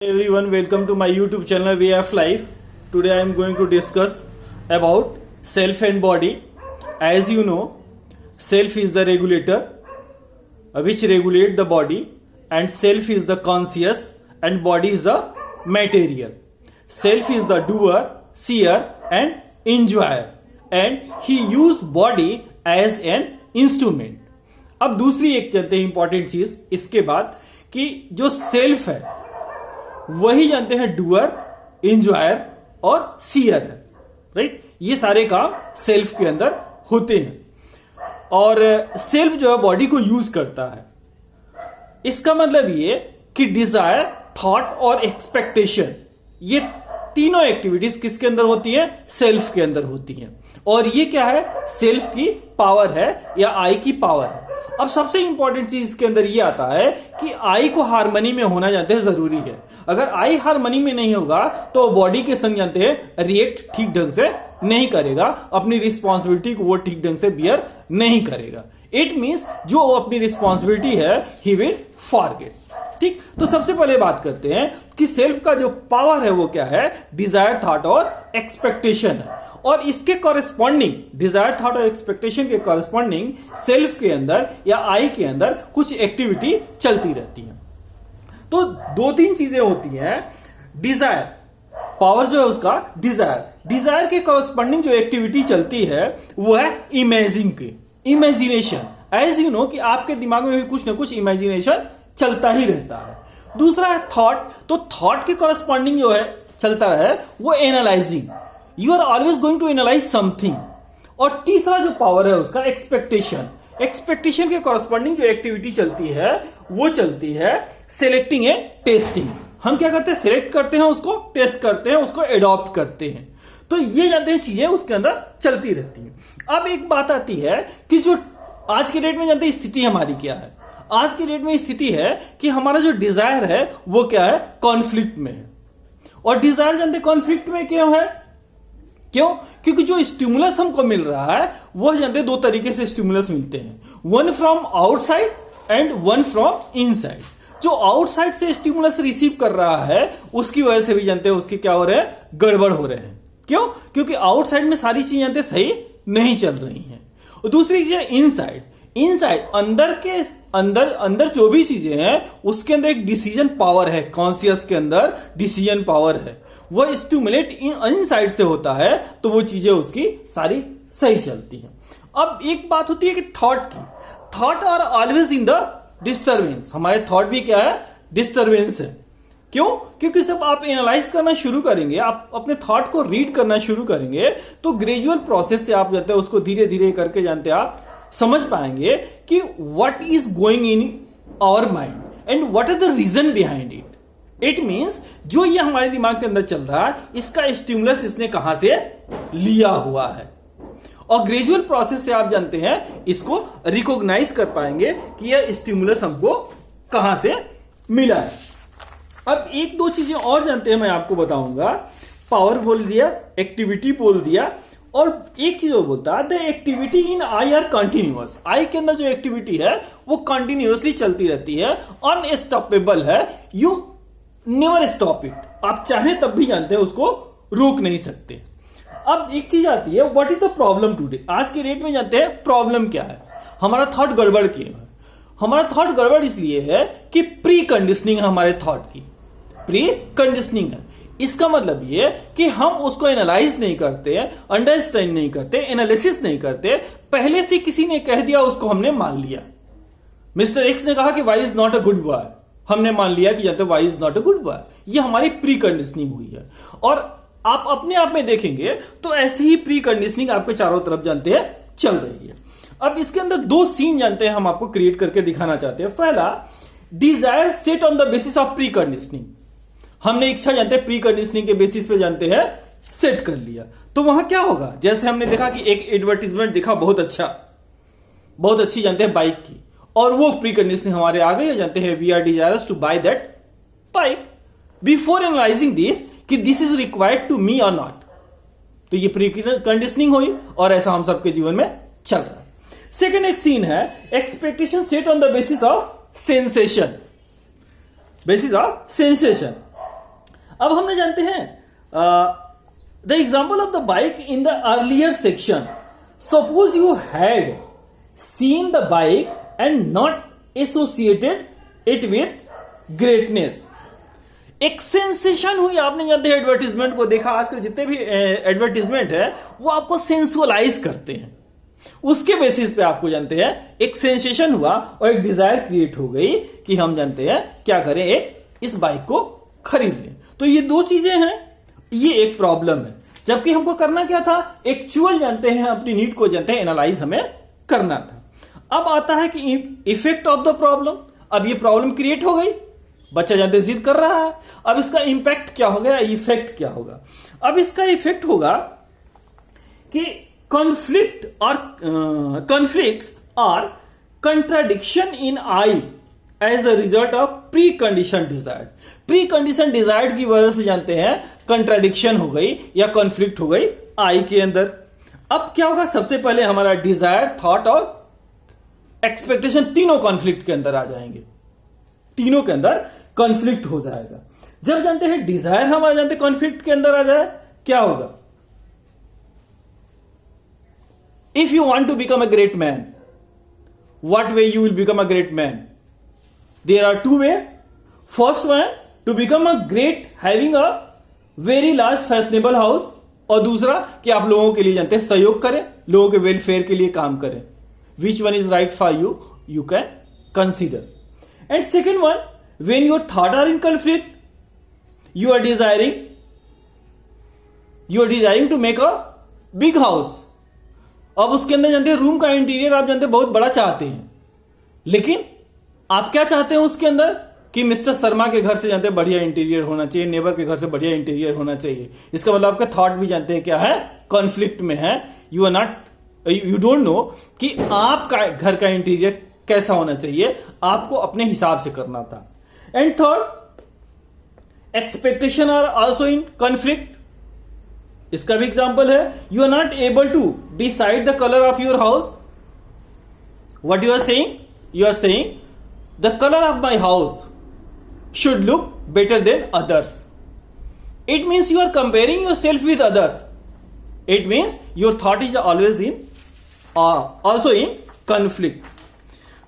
Everyone, welcome to my YouTube channel Way of Life. Today I am going to discuss about self and body. As you know, self is the regulator which regulate the body, and self is the conscious and body is the material. Self is the doer, seer and enjoyer, and he used body as an instrument. अब दूसरी एक जानते हैं important चीज इसके बाद कि जो सेल्फ है वही जानते हैं डूअर, एंजॉयर और सीयर है, राइट। ये सारे काम सेल्फ के अंदर होते हैं और सेल्फ जो है बॉडी को यूज करता है। इसका मतलब ये कि डिजायर, थॉट और एक्सपेक्टेशन, ये तीनों एक्टिविटीज किसके अंदर होती है? सेल्फ के अंदर होती हैं। और ये क्या है? सेल्फ की पावर है या आई की पावर है। अब सबसे इंपॉर्टेंट चीज इसके अंदर ये आता है कि आई को हार्मनी में होना जानते हैं जरूरी है। अगर आई हार्मनी में नहीं होगा तो बॉडी के संग जानते हैं रिएक्ट ठीक ढंग से नहीं करेगा, अपनी रिस्पॉन्सिबिलिटी को वो ठीक ढंग से बियर नहीं करेगा। इट मींस जो अपनी रिस्पॉन्सिबिलिटी है ही विल फॉरगेट। ठीक, तो सबसे पहले बात करते हैं कि सेल्फ का जो पावर है वो क्या है? डिजायर, थॉट और एक्सपेक्टेशन है। और इसके कॉरेस्पॉन्डिंग, डिजायर, थॉट और एक्सपेक्टेशन के कॉरेस्पॉन्डिंग सेल्फ के अंदर या आई के अंदर कुछ एक्टिविटी चलती रहती है। तो दो तीन चीजें होती हैं। डिजायर, पावर जो है उसका डिजायर के कॉरेस्पॉन्डिंग जो एक्टिविटी चलती है वो है इमेजिंग की, इमेजिनेशन। एज यू नो कि आपके दिमाग में भी कुछ ना कुछ इमेजिनेशन चलता ही रहता है। दूसरा है थॉट, तो थॉट के कॉरेस्पॉन्डिंग जो है चलता है वो analysing, you are always going to analyse something. और तीसरा जो पावर है उसका एक्सपेक्टेशन के कॉरेस्पॉन्डिंग जो एक्टिविटी चलती है वो चलती है सिलेक्टिंग एंड टेस्टिंग। हम क्या करते हैं? सिलेक्ट करते हैं उसको, टेस्ट करते हैं उसको, एडॉप्ट करते हैं। तो ये जानते हैं चीजें उसके अंदर चलती रहती हैं। अब एक बात आती है कि जो आज के डेट में जानते हैं स्थिति हमारी क्या है? आज के डेट में स्थिति है कि हमारा जो डिजायर है वो क्या है? कॉन्फ्लिक्ट में है। और डिजायर जानते कॉन्फ्लिक्ट में क्यों है? क्यों? क्योंकि जो स्टिमुलस हमको मिल रहा है वो जानते दो तरीके से स्टिमुलस मिलते हैं, one from outside and one from inside. जो आउटसाइड से स्टिमुलस रिसीव कर रहा है उसकी वजह से भी जानते हैं उसके क्या हो रहे हैं? गड़बड़ हो रहे हैं। क्यों? क्योंकि आउटसाइड में सारी चीजें जानते सही नहीं चल रही हैं। और दूसरी चीज है इनसाइड, अंदर जो भी चीजें हैं उसके अंदर एक डिसीजन पावर है, कॉन्शियस के अंदर डिसीजन पावर है, वो स्टिमुलेट इनसाइड से होता है तो वो चीजें उसकी सारी सही चलती हैं। अब एक बात होती है कि thought are always in the disturbance. हमारे थॉट भी क्या है? डिस्टर्बेंस है। क्यों? क्योंकि जब आप एनालाइज करना शुरू करेंगे, आप अपने थॉट को रीड करना शुरू करेंगे तो ग्रेजुअल प्रोसेस से आप जानते हैं उसको धीरे धीरे करके जानते हैं आप समझ पाएंगे कि what is going in our mind and what is the reason behind it. It means जो ये हमारे दिमाग के अंदर चल रहा है इसका स्टिमुलस इसने कहां से लिया हुआ है। और ग्रेजुअल प्रोसेस से आप जानते हैं इसको रिकॉग्नाइज कर पाएंगे कि यह स्टिमुलस हमको कहां से मिला है। अब एक दो चीजें और जानते हैं मैं आपको बताऊंगा। पावर बोल दिया, एक्टिविटी बोल दिया, और एक चीज और बोलता है the activity in I are continuous. I के अंदर जो एक्टिविटी है वो कंटिन्यूअसली चलती रहती है, अनस्टॉपेबल है, यू नेवर स्टॉप इट। आप चाहें तब भी जानते हैं उसको रोक नहीं सकते। अब एक चीज आती है, what is the problem today? आज के डेट में जानते हैं प्रॉब्लम क्या है? हमारा थॉट गड़बड़ क्यों है? हमारा थॉट गड़बड़ इसलिए है कि प्री कंडीशनिंग है हमारे थॉट की, प्री कंडीशनिंग है। इसका मतलब ये कि हम उसको एनालाइज नहीं करते, अंडरस्टैंड नहीं करते, एनालिसिस नहीं करते, पहले से किसी ने कह दिया उसको हमने मान लिया। मिस्टर एक्स ने कहा कि Y is not a good boy, हमने मान लिया कि जानते Y is not a good boy. ये हमारी प्री कंडीशनिंग हुई है। और आप अपने आप में देखेंगे तो ऐसी ही प्री कंडीशनिंग आपके चारों तरफ जानते हैं चल रही है। अब इसके अंदर दो सीन जानते हैं हम आपको क्रिएट करके दिखाना चाहते हैं। पहला, desire set on the basis of preconditioning. हमने इच्छा जानते हैं प्री कंडीशनिंग के बेसिस पे जानते हैं सेट कर लिया, तो वहां क्या होगा? जैसे हमने देखा कि एक एडवर्टीजमेंट दिखा बहुत अच्छी जानते हैं बाइक की, और वो प्री कंडीशनिंग हमारे आ गई, जानते हैं we are desirous to buy that bike before analyzing this कि this is required to me और नॉट। तो ये प्री कंडीशनिंग हुई और ऐसा हम सबके जीवन में चल रहा है। सेकेंड एक सीन है, expectation set on the basis of sensation. अब हमने जानते हैं the example of the bike in the earlier section. Suppose you had seen the bike and not associated it with greatness. एक सेंसेशन हुई, आपने जानते हैं एडवर्टीजमेंट को देखा, आजकल जितने भी एडवर्टीजमेंट है वो आपको सेंसुअलाइज करते हैं. उसके बेसिस पे आपको जानते हैं एक सेंसेशन हुआ और एक डिजायर क्रिएट हो गई कि हम जानते हैं क्या करें, एक इस बाइक को खरीद लें. तो ये दो चीजें हैं, ये एक प्रॉब्लम है. जबकि हमको करना क्या था, एक्चुअल जानते हैं अपनी नीड को जानते हैं एनालाइज हमें करना था. अब आता है कि इफेक्ट ऑफ द प्रॉब्लम. अब ये प्रॉब्लम क्रिएट हो गई, बच्चा जानते जिद कर रहा है. अब इसका इंपैक्ट क्या होगा, इफेक्ट क्या होगा. अब इसका इफेक्ट होगा कि conflicts or contradiction in I as a result of preconditioned desire. Preconditioned desire की वजह से जानते हैं कंट्राडिक्शन हो गई या कॉन्फ्लिक्ट हो गई I के अंदर. अब क्या होगा, सबसे पहले हमारा डिजायर, थॉट और एक्सपेक्टेशन तीनों कॉन्फ्लिक्ट के अंदर आ जाएंगे. तीनों के अंदर कॉन्फ्लिक्ट हो जाएगा. जब जानते हैं डिजायर हमारा जानते कॉन्फ्लिक्ट के अंदर आ जाए, क्या होगा, if you want to become a great man, what way you will become a great man? There are two ways. First one, to become a great having a very large fashionable house. और दूसरा कि आप लोगों के लिए जानते हैं सहयोग करें, लोगों के वेलफेयर के लिए काम करें. Which one is right for you? You can consider. And second one, when your thoughts are in conflict, you are desiring to make a big house. अब उसके अंदर जानते हैं रूम का इंटीरियर आप जानते हैं बहुत बड़ा चाहते हैं, लेकिन आप क्या चाहते हैं उसके अंदर कि मिस्टर शर्मा के घर से जानते हैं बढ़िया इंटीरियर होना चाहिए, नेबर के घर से बढ़िया इंटीरियर होना चाहिए. इसका मतलब आपका थॉट भी जानते हैं क्या है, कॉन्फ्लिक्ट में है. यू डोंट नो कि आपका घर का इंटीरियर कैसा होना चाहिए, आपको अपने हिसाब से करना था. And third, expectation are also in conflict. इसका भी एग्जाम्पल है, you are not able to decide the colour of your house. What you are saying, you are saying the colour of my house should look better than others. It means you are comparing yourself with others. It means your thought is always in also in conflict.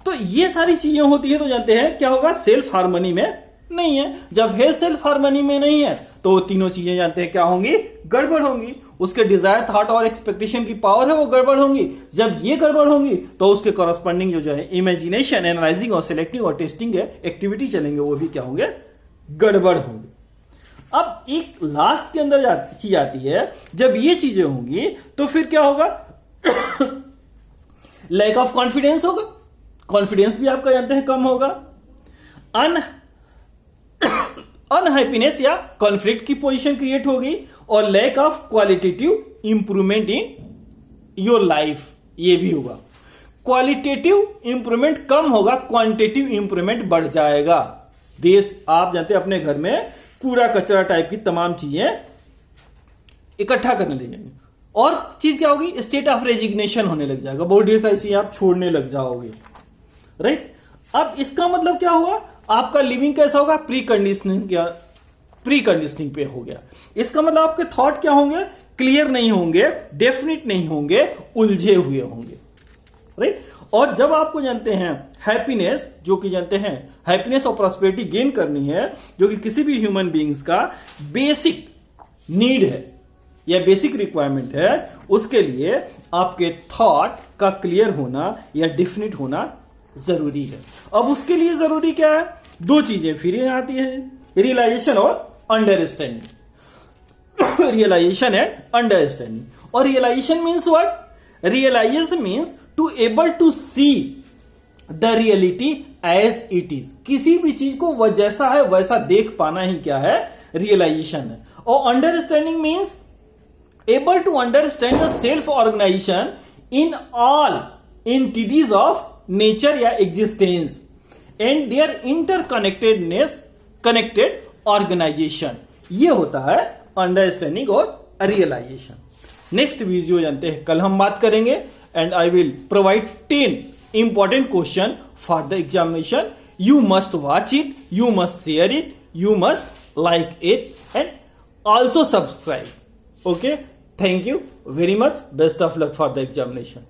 तो ये सारी चीजें होती है तो जानते हैं क्या होगा, सेल्फ हार्मनी में नहीं है. जब है सेल्फ हार्मनी में नहीं है तो तीनों चीजें जानते हैं क्या होंगी, गड़बड़ होंगी. उसके डिजायर, थॉट और एक्सपेक्टेशन की पावर है वो गड़बड़ होंगी. जब ये गड़बड़ होंगी तो उसके कॉरस्पॉन्डिंग जो है इमेजिनेशन, एनालाइजिंग और सिलेक्टिंग और टेस्टिंग एक्टिविटी चलेंगे, वो भी क्या होंगे, गड़बड़ होंगे. अब एक लास्ट के अंदर चीज आती है, जब ये चीजें होंगी तो फिर क्या होगा, लैक ऑफ कॉन्फिडेंस होगा. कॉन्फिडेंस भी आपका जानते हैं कम होगा. अनहैप्पीनेस या कॉन्फ्लिक्ट की पोजीशन क्रिएट होगी. और lack of qualitative improvement in your life, ये भी होगा. क्वालिटेटिव इंप्रूवमेंट कम होगा, क्वांटिटेटिव इंप्रूवमेंट बढ़ जाएगा. देश आप जानते हैं अपने घर में कूड़ा कचरा टाइप की तमाम चीजें इकट्ठा करने लग जाएंगे. और चीज क्या होगी, स्टेट ऑफ रेजिग्नेशन होने लग जाएगा. बहुत ढेर सारी चीजें आप छोड़ने लग जाओगे. राइट. अब इसका मतलब क्या हुआ, आपका लिविंग कैसा होगा, प्री कंडीशनिंग पे हो गया. इसका मतलब आपके थॉट क्या होंगे, क्लियर नहीं होंगे, डेफिनेट नहीं होंगे, उलझे हुए होंगे. राइट. और जब आपको जानते हैं हैप्पीनेस, जो कि जानते हैं हैप्पीनेस और प्रॉस्पेरिटी गेन करनी है, जो कि किसी भी ह्यूमन बीइंग्स का बेसिक नीड है या बेसिक रिक्वायरमेंट है, उसके लिए आपके थॉट का क्लियर होना या डेफिनेट होना जरूरी है. अब उसके लिए जरूरी क्या है, दो चीजें फिर आती है, रियलाइजेशन और अंडरस्टैंडिंग. Realization and understanding. और realization means what, realization means to able to see the reality as it is. किसी भी चीज को वह जैसा है वैसा देख पाना ही क्या है, रियलाइजेशन है. और understanding means able to understand the self organization in all entities of nature या existence and their interconnectedness, connected organization. ये होता है अंडरस्टैंडिंग और रियलाइजेशन. नेक्स्ट वीडियो जानते हैं कल हम बात करेंगे. And I will provide 10 important question for the examination. You must watch it, you must share it, you must like it, and also subscribe. Okay, thank you very much. Best of luck for the examination.